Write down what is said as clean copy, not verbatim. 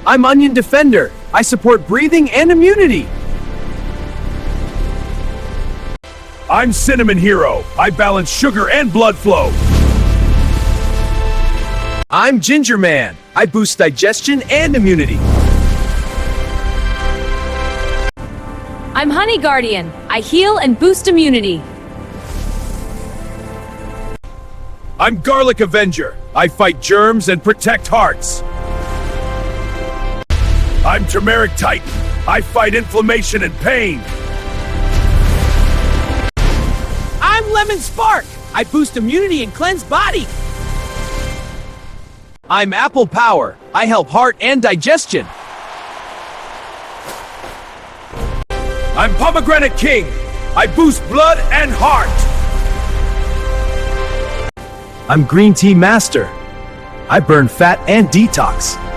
I'm Onion Defender. I support breathing and immunity. I'm Cinnamon Hero. I balance sugar and blood flow. I'm Ginger Man. I boost digestion and immunity. I'm Honey Guardian. I heal and boost immunity. I'm Garlic Avenger. I fight germs and protect hearts. I'm Turmeric Titan. I fight inflammation and pain. I'm Lemon Spark. I boost immunity and cleanse body. I'm Apple Power. I help heart and digestion. I'm Pomegranate King. I boost blood and heart. I'm Green Tea Master. I burn fat and detox.